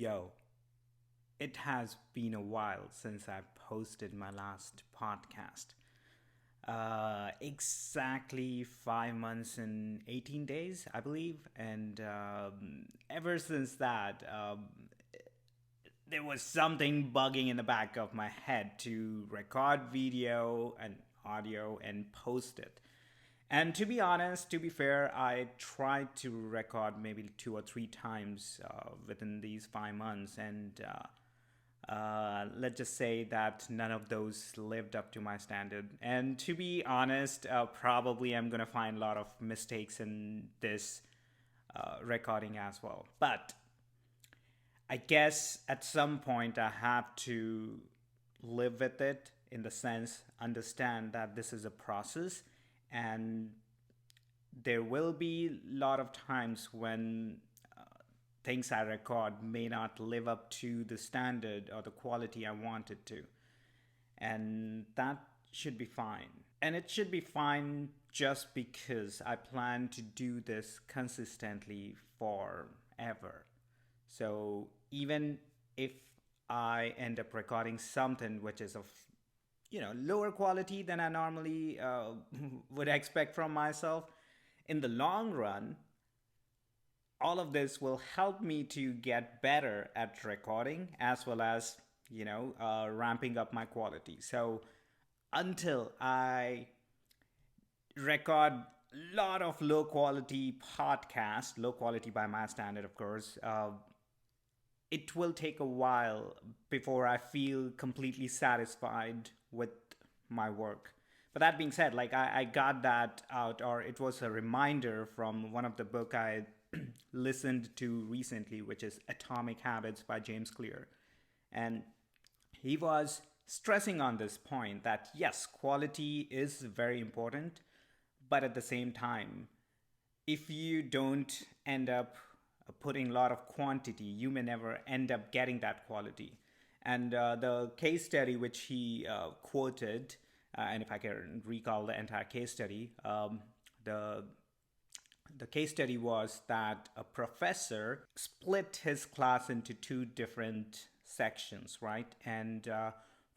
Yo, it has been a while since I posted my last podcast. Exactly 5 months and 18 days, I believe. And ever since that, there was something bugging in the back of my head to record video and audio and post it. And to be honest, to be fair, I tried to record maybe 2 or 3 times within these 5 months, and let's just say that none of those lived up to my standard. And to be honest, probably I'm gonna find a lot of mistakes in this recording as well. But I guess at some point I have to live with it, in the sense, understand that this is a process, and there will be a lot of times when things I record may not live up to the standard or the quality I want it to. And that should be fine. And it should be fine just because I plan to do this consistently forever. So even if I end up recording something which is of lower quality than I normally would expect from myself, in the long run, all of this will help me to get better at recording, as well as ramping up my quality. So until I record a lot of low quality podcasts, low quality by my standard, of course, it will take a while before I feel completely satisfied with my work. But that being said, like I got that out, or it was a reminder from one of the book I listened to recently, which is Atomic Habits by James Clear. And he was stressing on this point that yes, quality is very important, but at the same time, if you don't end up putting a lot of quantity, you may never end up getting that quality. And the case study which he quoted, and if I can recall the entire case study, the the case study was that a professor split his class into two different sections, right? And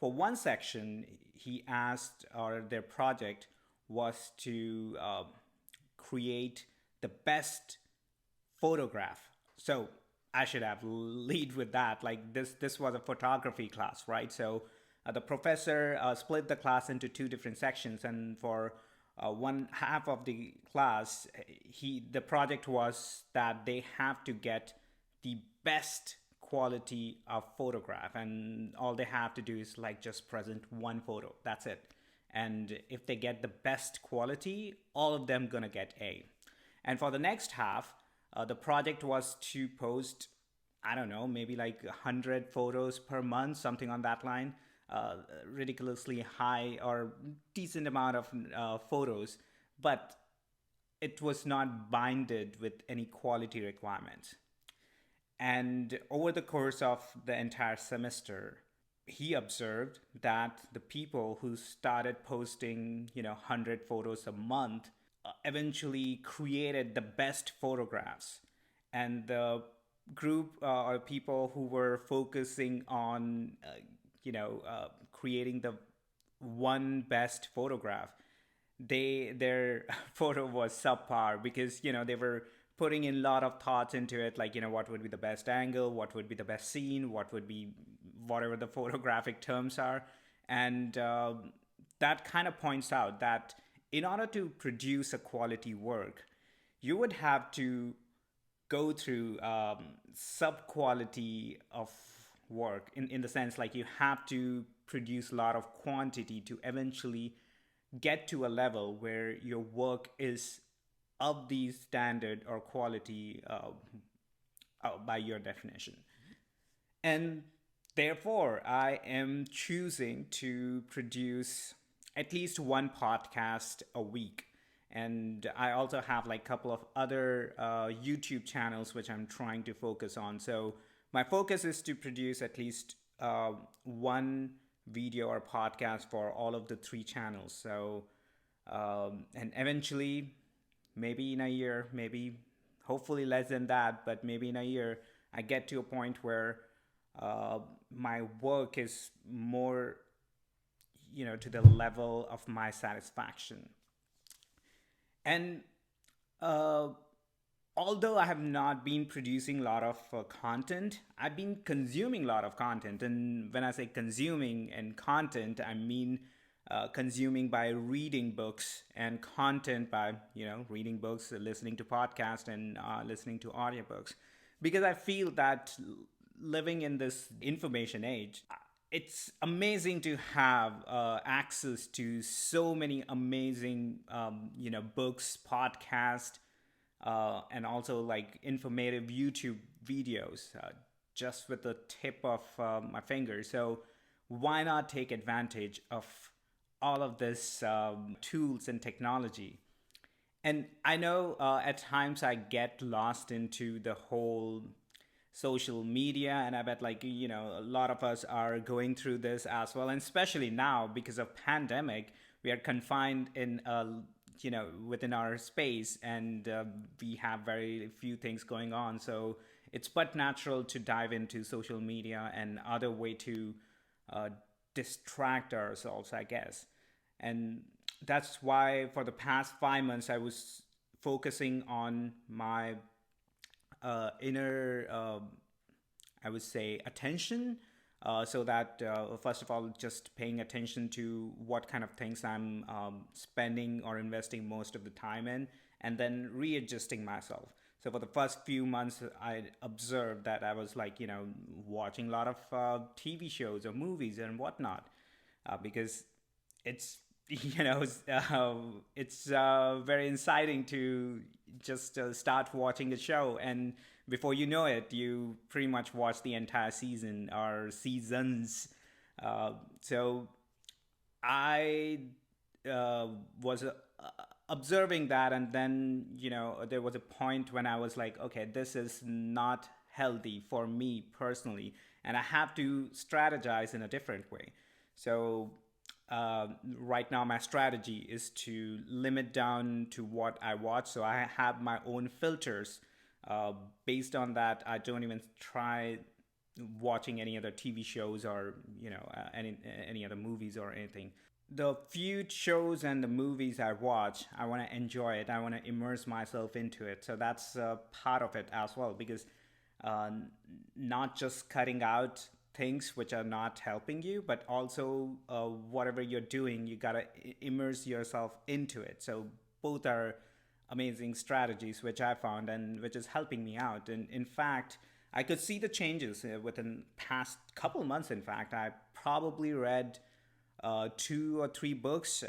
for one section, he asked, or their project was to create the best photograph. So I should have lead with that. Like this was a photography class, right? So the professor split the class into two different sections, and for one half of the class, the project was that they have to get the best quality of photograph, and all they have to do is like just present one photo. That's it. And if they get the best quality, all of them gonna get A. And for the next half, the project was to post, I don't know, maybe like 100 photos per month, something on that line. Ridiculously high or decent amount of photos, but it was not binded with any quality requirements. And over the course of the entire semester, he observed that the people who started posting, 100 photos a month eventually created the best photographs. And the group or people who were focusing on, creating the one best photograph, their photo was subpar, because they were putting in a lot of thoughts into it, like what would be the best angle, what would be the best scene, what would be whatever the photographic terms are. And that kind of points out that in order to produce a quality work, you would have to go through sub quality of work, in the sense like you have to produce a lot of quantity to eventually get to a level where your work is of the standard or quality by your definition. And therefore, I am choosing to produce at least one podcast a week. And I also have like a couple of other YouTube channels which I'm trying to focus on. So my focus is to produce at least one video or podcast for all of the three channels. So, and eventually, maybe in a year, maybe hopefully less than that, but maybe in a year, I get to a point where uh, my work is more, to the level of my satisfaction. And uh, although I have not been producing a lot of content, I've been consuming a lot of content. And when I say consuming and content, I mean consuming by reading books, and content by, reading books, listening to podcasts, and listening to audiobooks. Because I feel that living in this information age, it's amazing to have access to so many amazing, books, podcasts, and also like informative YouTube videos, just with the tip of my finger. So why not take advantage of all of this tools and technology? And I know at times I get lost into the whole social media, and I bet, like, a lot of us are going through this as well, and especially now because of pandemic, we are confined in within our space, and we have very few things going on. So it's but natural to dive into social media and other way to uh, distract ourselves, I guess. And that's why for the past 5 months I was focusing on my inner, I would say, attention. So that, first of all, just paying attention to what kind of things I'm spending or investing most of the time in, and then readjusting myself. So for the first few months, I observed that I was like, watching a lot of TV shows or movies and whatnot, because it's it's very exciting to just start watching a show, and before you know it, you pretty much watch the entire season or seasons. So I uh, was observing that, and then there was a point when I was like, okay, this is not healthy for me personally, and I have to strategize in a different way. So right now my strategy is to limit down to what I watch. So I have my own filters. Based on that, I don't even try watching any other TV shows or any other movies or anything. The few shows and the movies I watch, I want to enjoy it. I want to immerse myself into it. So that's part of it as well, because uh, not just cutting out things which are not helping you, but also whatever you're doing, you gotta immerse yourself into it. So both are amazing strategies which I found and which is helping me out. And in fact, I could see the changes within past couple months. In fact, I probably read 2 or 3 books,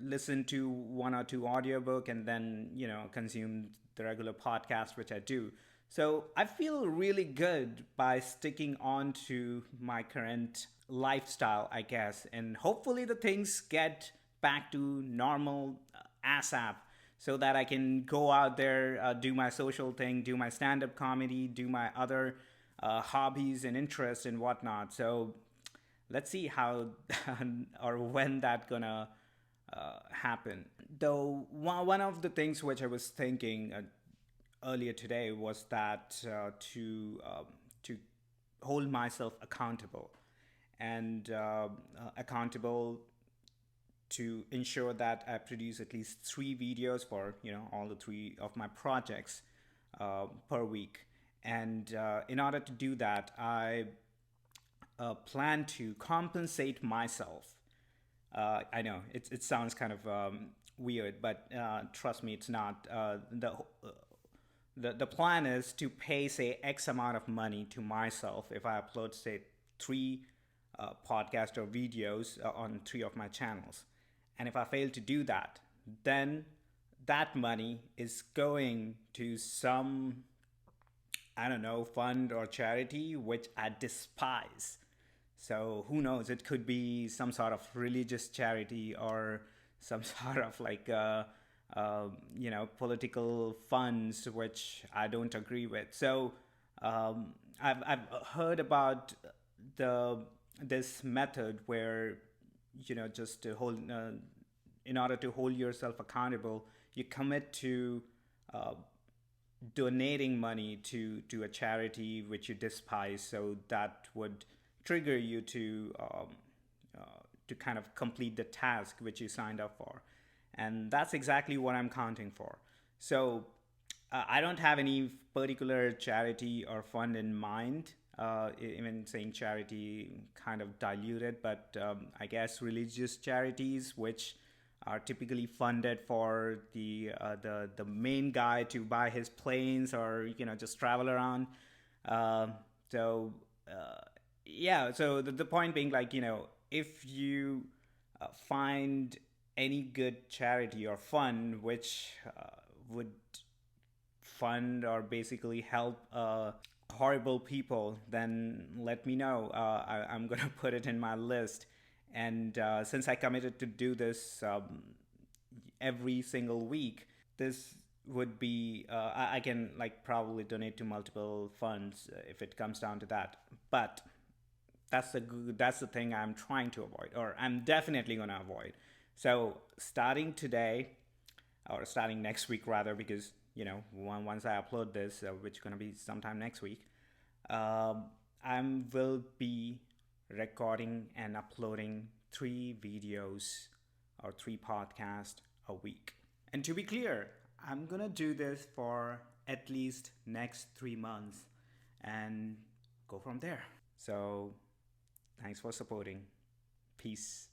listened to 1 or 2 audiobook, and then consumed the regular podcast which I do. So I feel really good by sticking on to my current lifestyle, I guess, and hopefully the things get back to normal ASAP, so that I can go out there, do my social thing, do my stand-up comedy, do my other hobbies and interests and whatnot. So let's see how or when that gonna happen. Though one of the things which I was thinking earlier today was that to hold myself accountable, and accountable to ensure that I produce at least 3 videos for all the 3 of my projects per week. And in order to do that, I plan to compensate myself. I know it sounds kind of weird, but trust me, it's not. The plan is to pay, say, X amount of money to myself if I upload, say, 3 podcasts or videos on 3 of my channels. And if I fail to do that, then that money is going to some, I don't know, fund or charity which I despise. So who knows? It could be some sort of religious charity, or some sort of like political funds which I don't agree with. So I've heard about the this method where just to hold in order to hold yourself accountable, you commit to uh, donating money to a charity which you despise, so that would trigger you to kind of complete the task which you signed up for. And that's exactly what I'm counting for. So I don't have any particular charity or fund in mind. Even saying charity kind of diluted, but I guess religious charities, which are typically funded for the main guy to buy his planes or just travel around. Uh, so yeah, so the point being, like, if you find any good charity or fund which would fund or basically help horrible people, then let me know. I'm gonna put it in my list. And since I committed to do this every single week, this would be I can like probably donate to multiple funds if it comes down to that. But that's the thing I'm trying to avoid, or I'm definitely gonna avoid. So starting today, or starting next week rather, because once I upload this, which is gonna be sometime next week, I will be recording and uploading 3 videos or 3 podcasts a week. And to be clear, I'm gonna do this for at least next 3 months and go from there. So thanks for supporting. Peace.